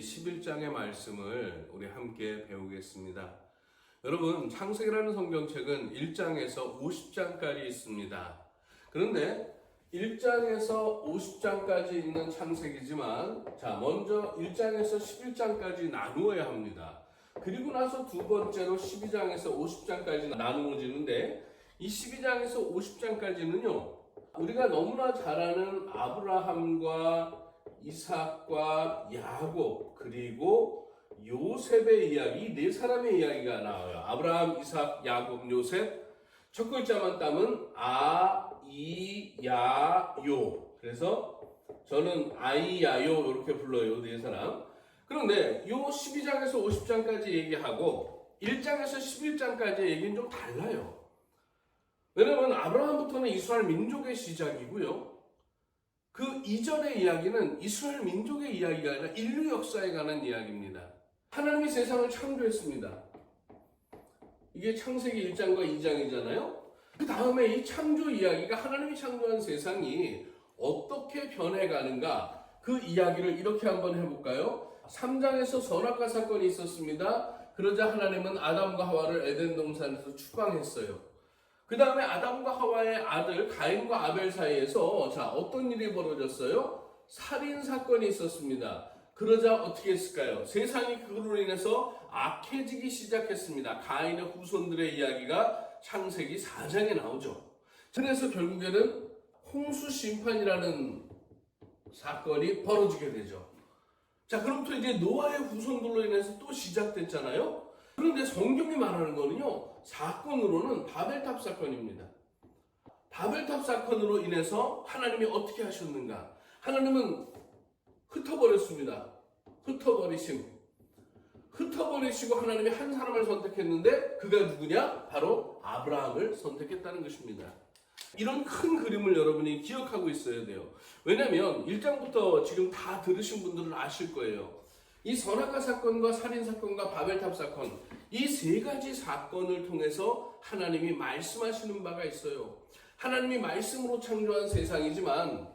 11장의 말씀을 우리 함께 배우겠습니다. 여러분, 창세기라는 성경책은 1장에서 50장까지 있습니다. 그런데 1장에서 50장까지 있는 창세기지만 먼저 1장에서 11장까지 나누어야 합니다. 그리고 나서 두 번째로 12장에서 50장까지 나누어지는데 이 12장에서 50장까지는요, 우리가 너무나 잘 아는 아브라함과 이삭과 야곱 그리고 요셉의 이야기, 이 네 사람의 이야기가 나와요. 아브라함, 이삭, 야곱, 요셉. 첫 글자만 따면 아, 이, 야, 요. 그래서 저는 아이, 야, 요 이렇게 불러요, 네 사람. 그런데 요 12장에서 50장까지 얘기하고 1장에서 11장까지 얘기는 좀 달라요. 왜냐하면 아브라함부터는 이스라엘 민족의 시작이고요. 그 이전의 이야기는 이스라엘 민족의 이야기가 아니라 인류 역사에 관한 이야기입니다. 하나님이 세상을 창조했습니다. 이게 창세기 1장과 2장이잖아요. 그 다음에 이 창조 이야기가 하나님이 창조한 세상이 어떻게 변해가는가, 그 이야기를 이렇게 한번 해볼까요? 3장에서 선악과 사건이 있었습니다. 그러자 하나님은 아담과 하와를 에덴 동산에서 추방했어요. 그 다음에 아담과 하와의 아들 가인과 아벨 사이에서 어떤 일이 벌어졌어요? 살인사건이 있었습니다. 그러자 어떻게 했을까요? 세상이 그로 인해서 악해지기 시작했습니다. 가인의 후손들의 이야기가 창세기 4장에 나오죠. 그래서 결국에는 홍수 심판이라는 사건이 벌어지게 되죠. 그럼부터 이제 노아의 후손들로 인해서 또 시작됐잖아요. 그런데 성경이 말하는 거는요, 사건으로는 바벨탑 사건입니다. 바벨탑 사건으로 인해서 하나님이 어떻게 하셨는가? 하나님은 흩어버렸습니다. 흩어버리시고 하나님이 한 사람을 선택했는데 그가 누구냐? 바로 아브라함을 선택했다는 것입니다. 이런 큰 그림을 여러분이 기억하고 있어야 돼요. 왜냐하면 1장부터 지금 다 들으신 분들은 아실 거예요. 이 선악과 사건과 살인사건과 바벨탑 사건, 이 세 가지 사건을 통해서 하나님이 말씀하시는 바가 있어요. 하나님이 말씀으로 창조한 세상이지만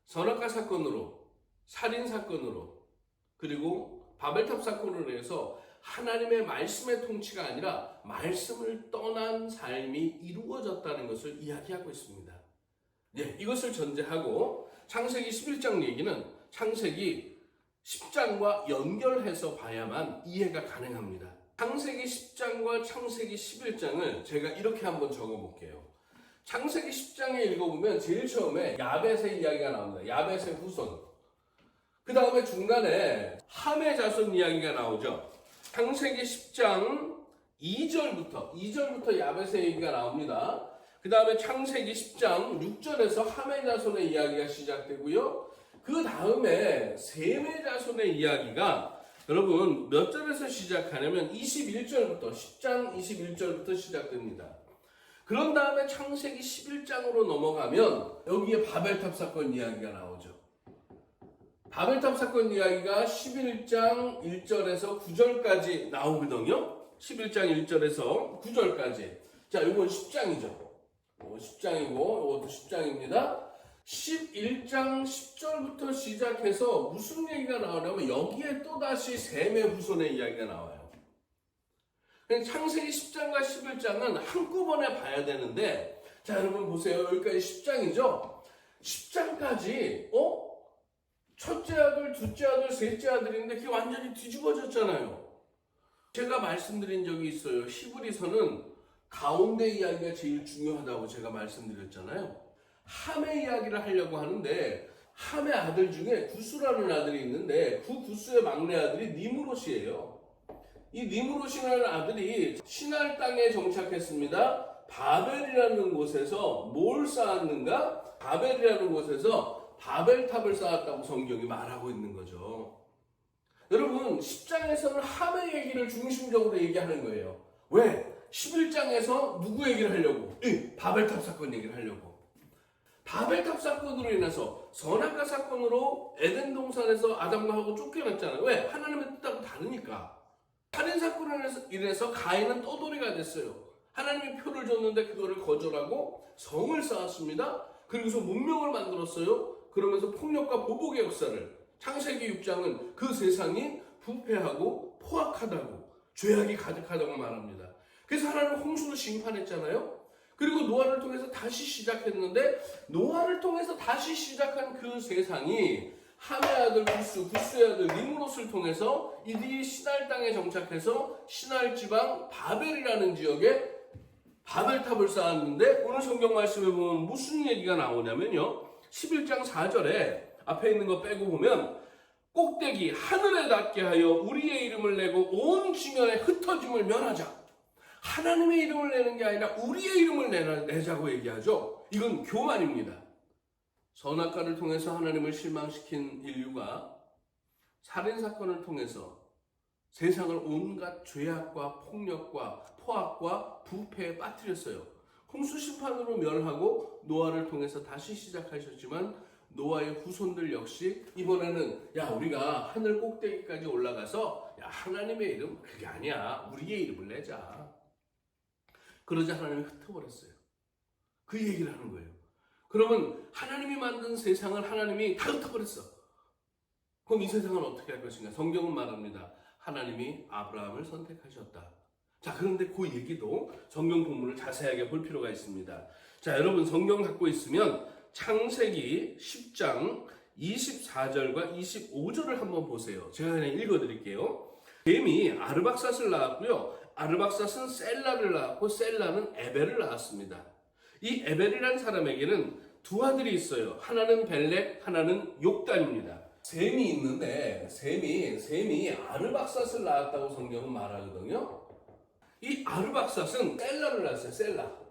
선악과 사건으로, 살인사건으로, 그리고 바벨탑 사건으로 인해서 하나님의 말씀의 통치가 아니라 말씀을 떠난 삶이 이루어졌다는 것을 이야기하고 있습니다. 이것을 전제하고 창세기 11장 얘기는 창세기 10장과 연결해서 봐야만 이해가 가능합니다. 창세기 10장과 창세기 11장을 제가 이렇게 한번 적어볼게요. 창세기 10장에 읽어보면 제일 처음에 야벳의 이야기가 나옵니다. 야벳의 후손. 그 다음에 중간에 함의 자손 이야기가 나오죠. 창세기 10장 2절부터 야벳의 얘기가 나옵니다. 그 다음에 창세기 10장 6절에서 함의 자손의 이야기가 시작되고요. 그 다음에 셈의 자손의 이야기가 여러분 몇 절에서 시작하냐면 21절부터 10장 21절부터 시작됩니다. 그런 다음에 창세기 11장으로 넘어가면 여기에 바벨탑 사건 이야기가 나오죠. 바벨탑 사건 이야기가 11장 1절에서 9절까지 나오거든요. 11장 1절에서 9절까지. 이건 10장이죠. 10장이고 이것도 10장입니다. 11장 10절부터 시작해서 무슨 얘기가 나오냐면 여기에 또다시 셈의 후손의 이야기가 나와요. 창세기 10장과 11장은 한꺼번에 봐야 되는데 여러분 보세요. 여기까지 10장이죠. 10장까지 첫째 아들, 둘째 아들, 셋째 아들인데 그게 완전히 뒤집어졌잖아요. 제가 말씀드린 적이 있어요. 히브리서는 가운데 이야기가 제일 중요하다고 제가 말씀드렸잖아요. 함의 이야기를 하려고 하는데 함의 아들 중에 구스라는 아들이 있는데 그 구스의 막내 아들이 니므롯이에요. 이 니므롯이라는 아들이 시날 땅에 정착했습니다. 바벨이라는 곳에서 뭘 쌓았는가? 바벨이라는 곳에서 바벨탑을 쌓았다고 성경이 말하고 있는 거죠. 여러분 10장에서는 함의 얘기를 중심적으로 얘기하는 거예요. 왜? 11장에서 누구 얘기를 하려고? 바벨탑 사건 얘기를 하려고. 바벨탑 사건으로 인해서 선악과 사건으로 에덴 동산에서 아담과 하고 쫓겨났잖아요. 왜? 하나님의 뜻하고 다르니까. 살인 사건으로 인해서 가인은 떠돌이가 됐어요. 하나님이 표를 줬는데 그거를 거절하고 성을 쌓았습니다. 그리고서 문명을 만들었어요. 그러면서 폭력과 보복의 역사를 창세기 6장은 그 세상이 부패하고 포악하다고, 죄악이 가득하다고 말합니다. 그래서 하나님은 홍수로 심판했잖아요. 그리고 노아를 통해서 다시 시작했는데, 노아를 통해서 다시 시작한 그 세상이 함의 아들 구스, 구스의 아들 니므롯을 통해서 이들이 시날 땅에 정착해서 시날 지방 바벨이라는 지역에 바벨탑을 쌓았는데, 오늘 성경 말씀에 보면 무슨 얘기가 나오냐면요, 11장 4절에 앞에 있는 거 빼고 보면, 꼭대기 하늘에 닿게 하여 우리의 이름을 내고 온 지면에 흩어짐을 면하자. 하나님의 이름을 내는 게 아니라 우리의 이름을 내자고 얘기하죠. 이건 교만입니다. 선악과를 통해서 하나님을 실망시킨 인류가 살인사건을 통해서 세상을 온갖 죄악과 폭력과 포악과 부패에 빠뜨렸어요. 홍수 심판으로 멸하고 노아를 통해서 다시 시작하셨지만, 노아의 후손들 역시 이번에는 우리가 하늘 꼭대기까지 올라가서 하나님의 이름 그게 아니야, 우리의 이름을 내자. 그러자 하나님이 흩어버렸어요. 그 얘기를 하는 거예요. 그러면 하나님이 만든 세상을 하나님이 다 흩어버렸어. 그럼 이 세상은 어떻게 할 것인가? 성경은 말합니다. 하나님이 아브라함을 선택하셨다. 자, 그런데 그 얘기도 성경 본문을 자세하게 볼 필요가 있습니다. 자, 여러분 성경 갖고 있으면 창세기 10장 24절과 25절을 한번 보세요. 제가 그냥 읽어드릴게요. 뱀이 아르박삿을 낳았고요. 아르박삿은 셀라를 낳았고, 셀라는 에벨을 낳았습니다. 이 에벨이라는 사람에게는 두 아들이 있어요. 하나는 벨렉, 하나는 욕단입니다. 셈이 있는데 셈이 아르박삿을 낳았다고 성경은 말하거든요. 이 아르박삿은 셀라를 낳았어요.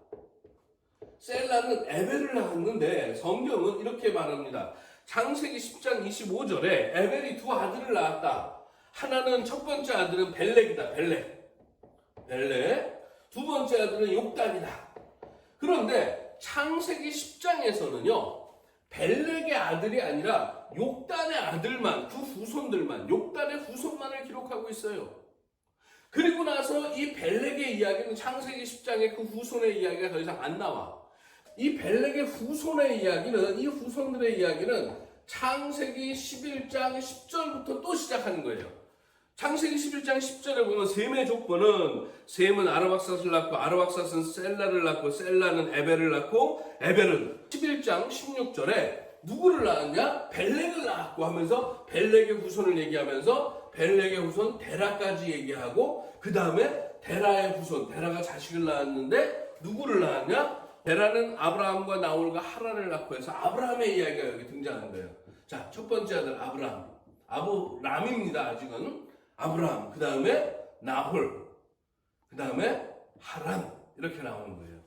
셀라는 에벨을 낳았는데 성경은 이렇게 말합니다. 창세기 10장 25절에 에벨이 두 아들을 낳았다. 하나는, 첫 번째 아들은 벨렉이다. 벨렉. 두 번째 아들은 욕단이다. 그런데 창세기 10장에서는요, 벨렉의 아들이 아니라 욕단의 아들만, 그 후손들만, 욕단의 후손만을 기록하고 있어요. 그리고 나서 이 벨렉의 이야기는 창세기 10장에 그 후손의 이야기가 더 이상 안 나와. 이 벨렉의 후손의 이야기는, 이 후손들의 이야기는 창세기 11장 10절부터 또 시작하는 거예요. 창세기 11장 10절에 보면 셈의 족보는, 셈은 아르박삿을 낳고, 아르박삿은 셀라를 낳고, 셀라는 에벨을 낳고, 에벨은 11장 16절에 누구를 낳았냐? 벨렉을 낳았고 하면서 벨렉의 후손을 얘기하면서 벨렉의 후손 데라까지 얘기하고, 그 다음에 데라의 후손, 데라가 자식을 낳았는데 누구를 낳았냐? 데라는 아브라함과 나홀과 하란을 낳고 해서 아브라함의 이야기가 여기 등장하는 거예요. 자, 첫 번째 아들 아브라함, 아브람입니다. 아직은 아브라함, 그 다음에 나홀, 그 다음에 하란, 이렇게 나오는 거예요.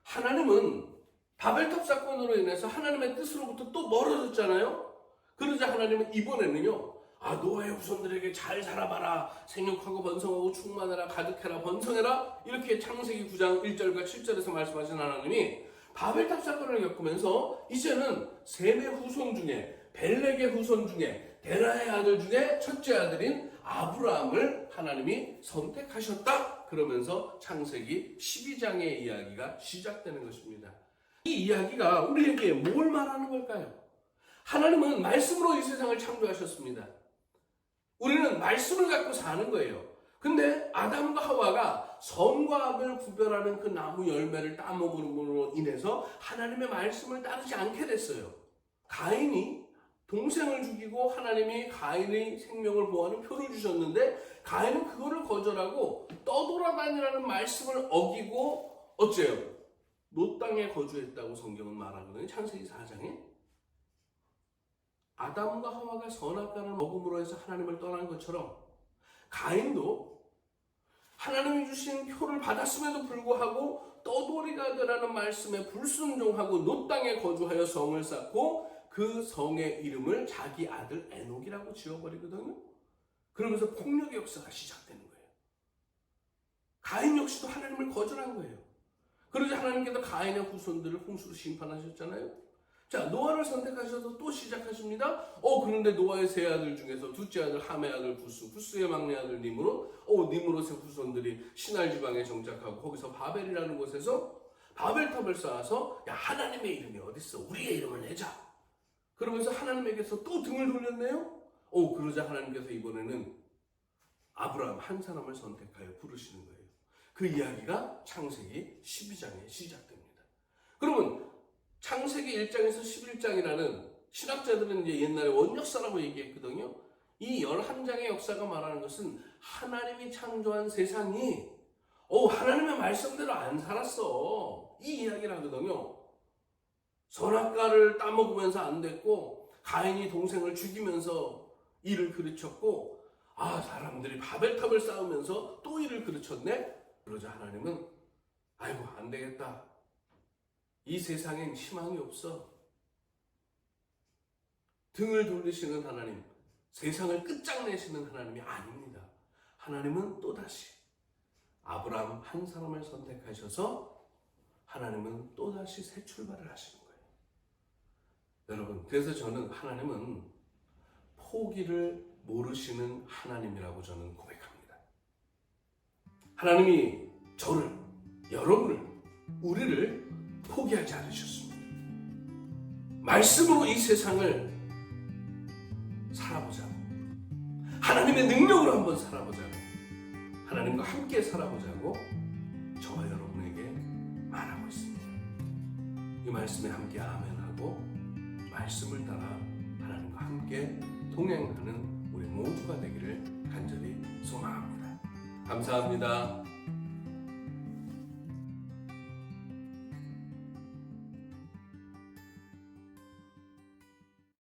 하나님은 바벨탑 사건으로 인해서 하나님의 뜻으로부터 또 멀어졌잖아요. 그러자 하나님은 이번에는요, 노아의 후손들에게 잘 살아봐라, 생육하고 번성하고 충만해라, 가득해라, 번성해라, 이렇게 창세기 9장 1절과 7절에서 말씀하신 하나님이 바벨탑 사건을 겪으면서 이제는 셈의 후손 중에, 벨렉의 후손 중에, 데라의 아들 중에 첫째 아들인 아브라함을 하나님이 선택하셨다. 그러면서 창세기 12장의 이야기가 시작되는 것입니다. 이 이야기가 우리에게 뭘 말하는 걸까요? 하나님은 말씀으로 이 세상을 창조하셨습니다. 우리는 말씀을 갖고 사는 거예요. 근데 아담과 하와가 선과 악을 구별하는 그 나무 열매를 따먹음으로 인해서 하나님의 말씀을 따르지 않게 됐어요. 가인이 동생을 죽이고 하나님이 가인의 생명을 보호하는 표를 주셨는데, 가인은 그거를 거절하고 떠돌아다니라는 말씀을 어기고 어째요? 노 땅에 거주했다고 성경은 말하거든요. 창세기 4장에. 아담과 하와가 선악과를 먹음으로 해서 하나님을 떠난 것처럼 가인도 하나님이 주신 표를 받았음에도 불구하고 떠돌이가 되라는 말씀에 불순종하고 노 땅에 거주하여 성을 쌓고 그 성의 이름을 자기 아들 에녹이라고 지어버리거든요. 그러면서 폭력의 역사가 시작되는 거예요. 가인 역시도 하나님을 거절한 거예요. 그러자 하나님께서 가인의 후손들을 홍수로 심판하셨잖아요. 자, 노아를 선택하셔서 또 시작하십니다. 그런데 노아의 세 아들 중에서 둘째 아들 함의 아들 구스, 구스의 막내 아들 니므롯, 니므롯의 후손들이 시날 지방에 정착하고 거기서 바벨이라는 곳에서 바벨탑을 쌓아서 하나님의 이름이 어딨어? 우리의 이름을 내자. 그러면서 하나님에게서 또 등을 돌렸네요. 그러자 하나님께서 이번에는 아브라함 한 사람을 선택하여 부르시는 거예요. 그 이야기가 창세기 12장에 시작됩니다. 그러면 창세기 1장에서 11장이라는 신학자들은 이제 옛날에 원역사라고 얘기했거든요. 이 11장의 역사가 말하는 것은 하나님이 창조한 세상이 하나님의 말씀대로 안 살았어. 이 이야기를 하거든요. 선악과를 따먹으면서 안 됐고, 가인이 동생을 죽이면서 일을 그르쳤고, 사람들이 바벨탑을 쌓으면서 또 일을 그르쳤네? 그러자 하나님은 아이고 안 되겠다. 이 세상엔 희망이 없어. 등을 돌리시는 하나님, 세상을 끝장내시는 하나님이 아닙니다. 하나님은 또다시 아브라함 한 사람을 선택하셔서 하나님은 또다시 새 출발을 하시는 거예요. 여러분, 그래서 저는 하나님은 포기를 모르시는 하나님이라고 저는 고백합니다. 하나님이 저를, 여러분을, 우리를 포기하지 않으셨습니다. 말씀으로 이 세상을 살아보자고, 하나님의 능력으로 한번 살아보자고, 하나님과 함께 살아보자고 저와 여러분에게 말하고 있습니다. 이 말씀에 함께 아멘하고 말씀을 따라 하나님과 함께 동행하는 우리 모두가 되기를 간절히 소망합니다. 감사합니다.